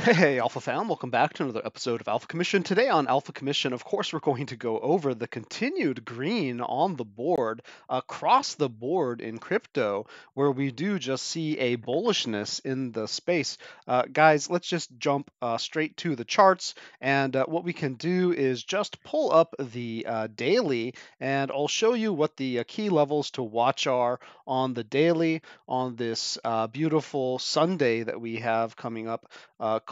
Hey, Alpha fam, welcome back to another episode of Alpha Commission. Today on Alpha Commission, of course, we're going to go over the continued green on the board, across the board in crypto, where we do just see a bullishness in the space. Guys, let's just jump straight to the charts. And what we can do is just pull up the daily, and I'll show you what the key levels to watch are on the daily on this beautiful Sunday that we have coming up,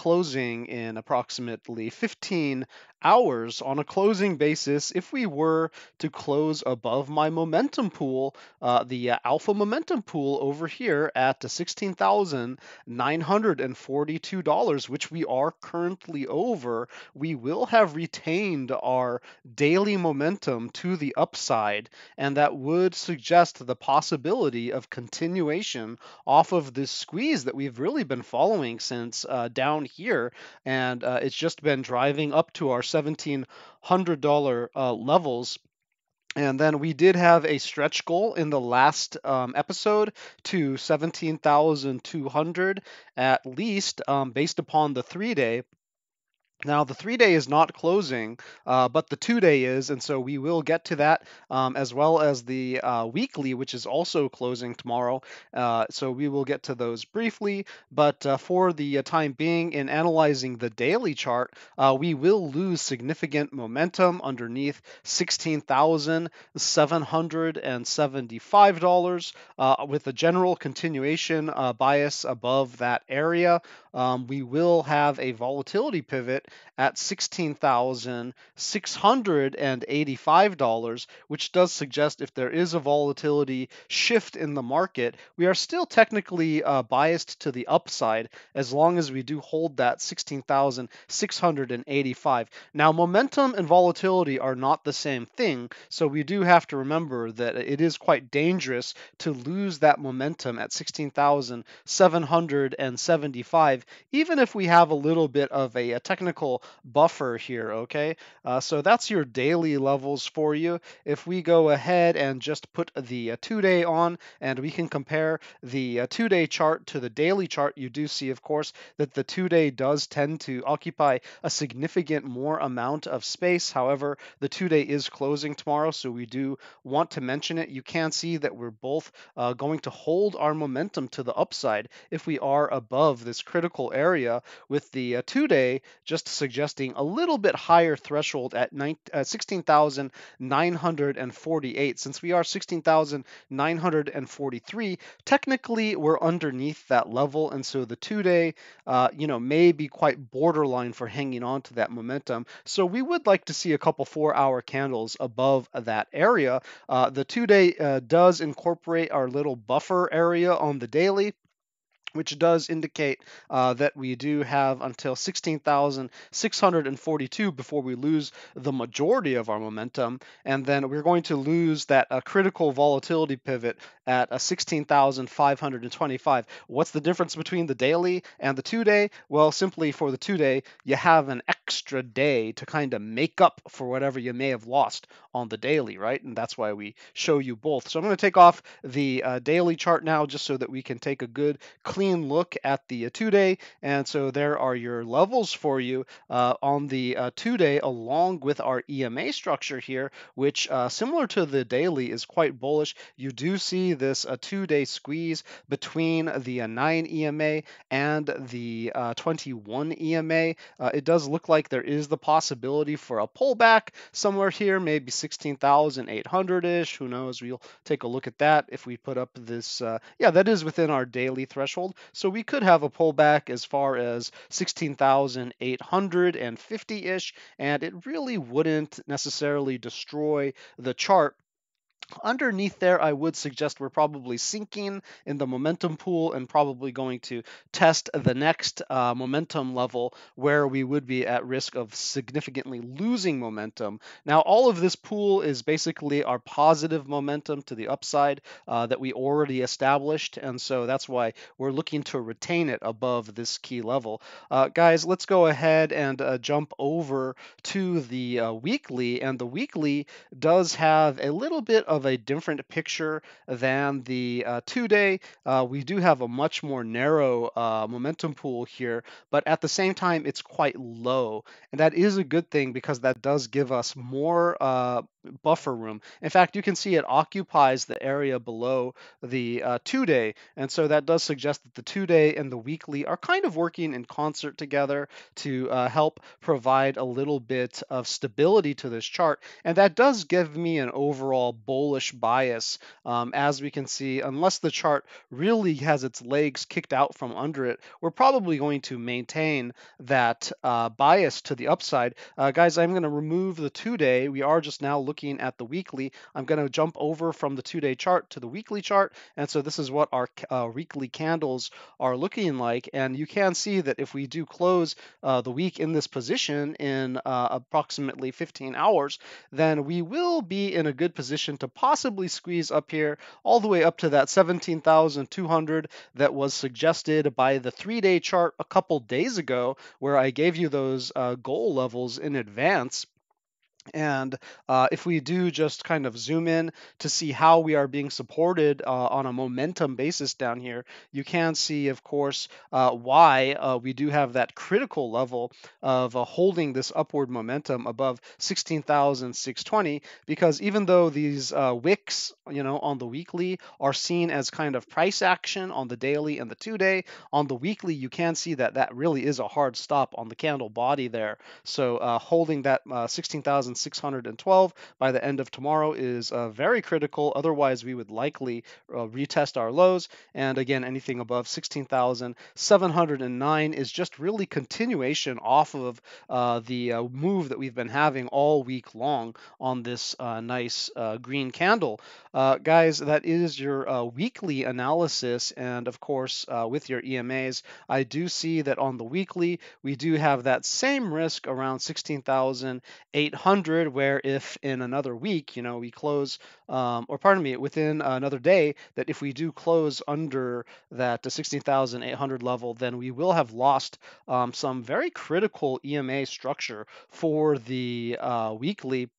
closing in approximately 15 hours. On a closing basis, if we were to close above my momentum pool, the alpha momentum pool over here at $16,942, which we are currently over, we will have retained our daily momentum to the upside, and that would suggest the possibility of continuation off of this squeeze that we've really been following since down here, and it's just been driving up to our $1,700 levels. And then we did have a stretch goal in the last episode to 17,200 at least, based upon the 3 day. Now, the 3 day is not closing, but the 2 day is, and so we will get to that, as well as the weekly, which is also closing tomorrow. So we will get to those briefly, but for the time being, in analyzing the daily chart, we will lose significant momentum underneath $16,775, with a general continuation bias above that area. We will have a volatility pivot at $16,685, which does suggest if there is a volatility shift in the market, we are still technically biased to the upside as long as we do hold that 16,685. Now, momentum and volatility are not the same thing, so we do have to remember that it is quite dangerous to lose that momentum at 16,775, even if we have a little bit of a technical buffer here, okay? So that's your daily levels for you. If we go ahead and just put the 2 day on, and we can compare the 2 day chart to the daily chart, you do see, of course, that the 2 day does tend to occupy a significant more amount of space. However, the 2 day is closing tomorrow, so we do want to mention it. You can see that we're both going to hold our momentum to the upside if we are above this critical area, with the 2 day just suggesting a little bit higher threshold at 16,948. Since we are 16,943, technically we're underneath that level, and so the 2 day, may be quite borderline for hanging on to that momentum. So we would like to see a couple 4 hour candles above that area. The 2 day does incorporate our little buffer area on the daily, which does indicate that we do have until 16,642 before we lose the majority of our momentum. And then we're going to lose that critical volatility pivot at 16,525. What's the difference between the daily and the 2 day? Well, simply for the 2 day, you have an extra day to kind of make up for whatever you may have lost on the daily, right? And that's why we show you both. So I'm going to take off the daily chart now just so that we can take a good clean look at the 2 day. And so there are your levels for you on the 2 day, along with our EMA structure here, which, similar to the daily, is quite bullish. You do see this 2 day squeeze between the 9 EMA and the 21 EMA. It does look like there is the possibility for a pullback somewhere here, maybe 16,800-ish. Who knows? We'll take a look at that if we put up this. Yeah, that is within our daily threshold. So we could have a pullback as far as 16,850-ish, and it really wouldn't necessarily destroy the chart. Underneath there, I would suggest we're probably sinking in the momentum pool and probably going to test the next momentum level, where we would be at risk of significantly losing momentum. Now, all of this pool is basically our positive momentum to the upside that we already established, and so that's why we're looking to retain it above this key level. Guys, let's go ahead and jump over to the weekly, and the weekly does have a little bit of a different picture than the 2-day. We do have a much more narrow momentum pool here, but at the same time, it's quite low. And that is a good thing because that does give us more buffer room. In fact, you can see it occupies the area below the 2-day. And so that does suggest that the 2-day and the weekly are kind of working in concert together to help provide a little bit of stability to this chart. And that does give me an overall bullish bias. As we can see, unless the chart really has its legs kicked out from under it, we're probably going to maintain that bias to the upside. Guys, I'm going to remove the 2-day. We are just now looking at the weekly. I'm going to jump over from the 2-day chart to the weekly chart. And so this is what our weekly candles are looking like. And you can see that if we do close the week in this position in approximately 15 hours, then we will be in a good position to possibly squeeze up here all the way up to that 17,200 that was suggested by the 3-day chart a couple days ago, where I gave you those goal levels in advance. And if we do just kind of zoom in to see how we are being supported on a momentum basis down here, you can see, of course, why we do have that critical level of holding this upward momentum above 16,620. Because even though these wicks, on the weekly are seen as kind of price action on the daily and the 2-day, on the weekly you can see that that really is a hard stop on the candle body there. So holding that 16,612 by the end of tomorrow is very critical. Otherwise, we would likely retest our lows. And again, anything above 16,709 is just really continuation off of the move that we've been having all week long on this nice green candle. Guys, that is your weekly analysis. And of course, with your EMAs, I do see that on the weekly, we do have that same risk around 16,800, where if in another week, we close, or pardon me, within another day, that if we do close under that 16,800 level, then we will have lost some very critical EMA structure for the weekly.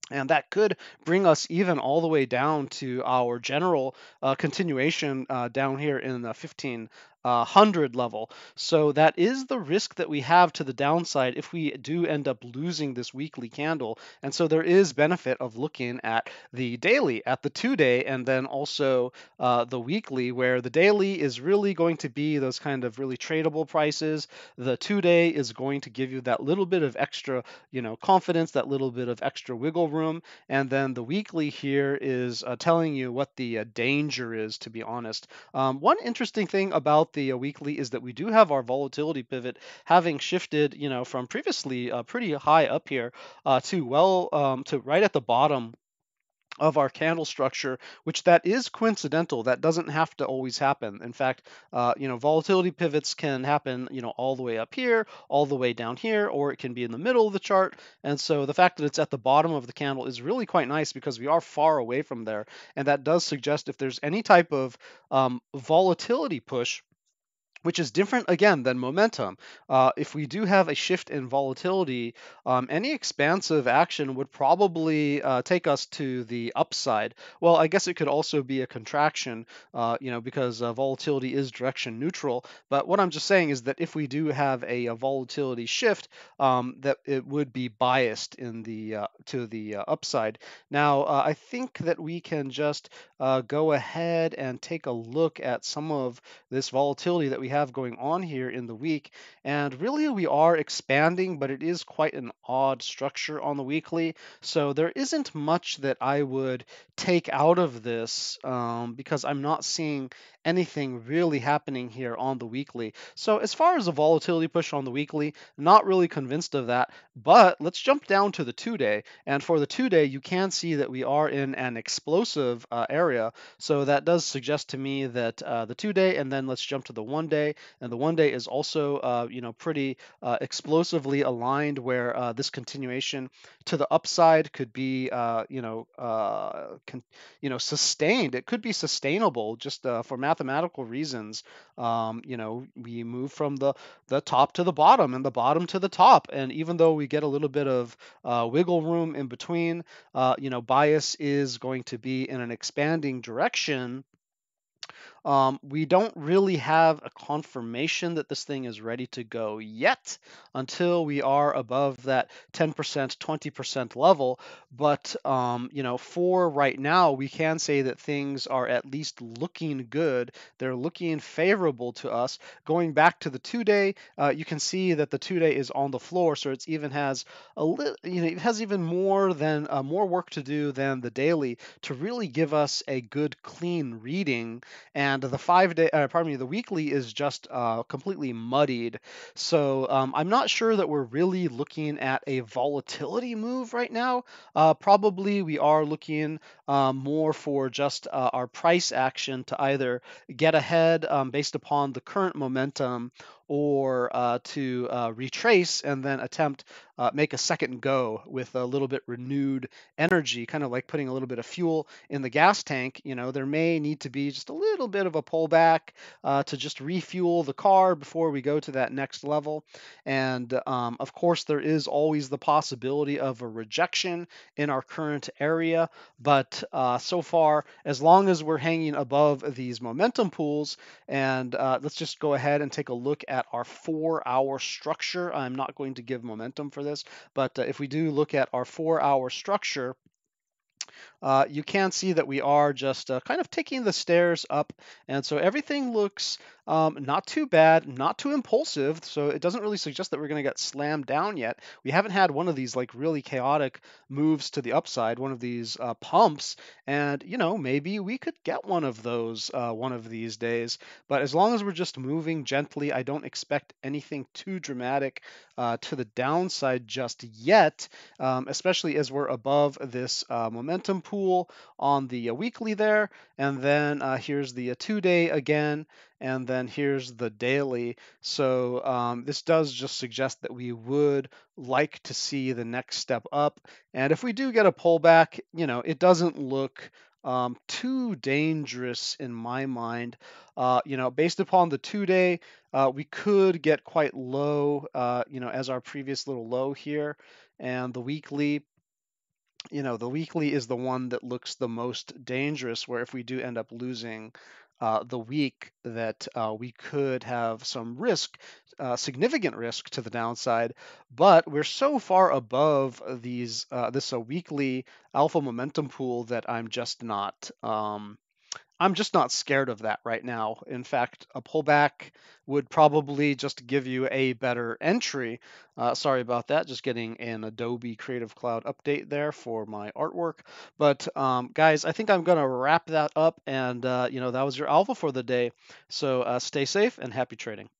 And that could bring us even all the way down to our general continuation down here in the 1500 level. So that is the risk that we have to the downside if we do end up losing this weekly candle. And so there is benefit of looking at the daily, at the 2-day, and then also the weekly, where the daily is really going to be those kind of really tradable prices. The 2-day is going to give you that little bit of extra, confidence, that little bit of extra wiggle room. And then the weekly here is telling you what the danger is, to be honest. One interesting thing about the weekly is that we do have our volatility pivot having shifted, from previously pretty high up here to right at the bottom of our candle structure, which that is coincidental. That doesn't have to always happen. In fact, volatility pivots can happen, all the way up here, all the way down here, or it can be in the middle of the chart. And so the fact that it's at the bottom of the candle is really quite nice because we are far away from there. And that does suggest if there's any type of volatility push, which is different again than momentum. If we do have a shift in volatility, any expansive action would probably take us to the upside. Well, I guess it could also be a contraction, because volatility is direction neutral. But what I'm just saying is that if we do have a volatility shift, that it would be biased in the to the upside. Now, I think that we can just go ahead and take a look at some of this volatility that we have going on here in the week. And really, we are expanding, but it is quite an odd structure on the weekly. So there isn't much that I would take out of this because I'm not seeing anything really happening here on the weekly. So as far as a volatility push on the weekly, not really convinced of that. But let's jump down to the 2-day. And for the 2-day, you can see that we are in an explosive area. So that does suggest to me that the 2-day, and then let's jump to the 1-day. day, and the 1 day is also pretty explosively aligned, where this continuation to the upside could be sustained. It could be sustainable just for mathematical reasons. We move from the top to the bottom and the bottom to the top, and even though we get a little bit of wiggle room in between, bias is going to be in an expanding direction. We don't really have a confirmation that this thing is ready to go yet until we are above that 10%, 20% level. But, for right now, we can say that things are at least looking good. They're looking favorable to us. Going back to the 2 day, you can see that the 2 day is on the floor, so it's even has a little, it has even more work to do than the daily to really give us a good clean reading. And the 5 day, the weekly is just completely muddied. So I'm not sure that we're really looking at a volatility move right now. Probably we are looking more for just our price action to either get ahead based upon the current momentum, or to retrace and then attempt make a second go with a little bit renewed energy, kind of like putting a little bit of fuel in the gas tank. There may need to be just a little bit of a pullback to just refuel the car before we go to that next level. And of course, there is always the possibility of a rejection in our current area. But so far, as long as we're hanging above these momentum pools, and let's just go ahead and take a look at our 4-hour structure. I'm not going to give momentum for this, but if we do look at our 4-hour structure, you can see that we are just kind of taking the stairs up. And so everything looks not too bad, not too impulsive. So it doesn't really suggest that we're going to get slammed down yet. We haven't had one of these like really chaotic moves to the upside, one of these pumps. And, maybe we could get one of those one of these days. But as long as we're just moving gently, I don't expect anything too dramatic to the downside just yet, especially as we're above this momentum pool on the weekly there. And then here's the 2 day again, and then here's the daily. So this does just suggest that we would like to see the next step up. And if we do get a pullback, it doesn't look too dangerous in my mind. Based upon the 2 day, we could get quite low, as our previous little low here. And the weekly is the one that looks the most dangerous, where if we do end up losing the week, that we could have some risk, significant risk to the downside. But we're so far above this weekly alpha momentum pool that I'm just not scared of that right now. In fact, a pullback would probably just give you a better entry. Sorry about that. Just getting an Adobe Creative Cloud update there for my artwork. But guys, I think I'm going to wrap that up. And, that was your alpha for the day. So stay safe and happy trading.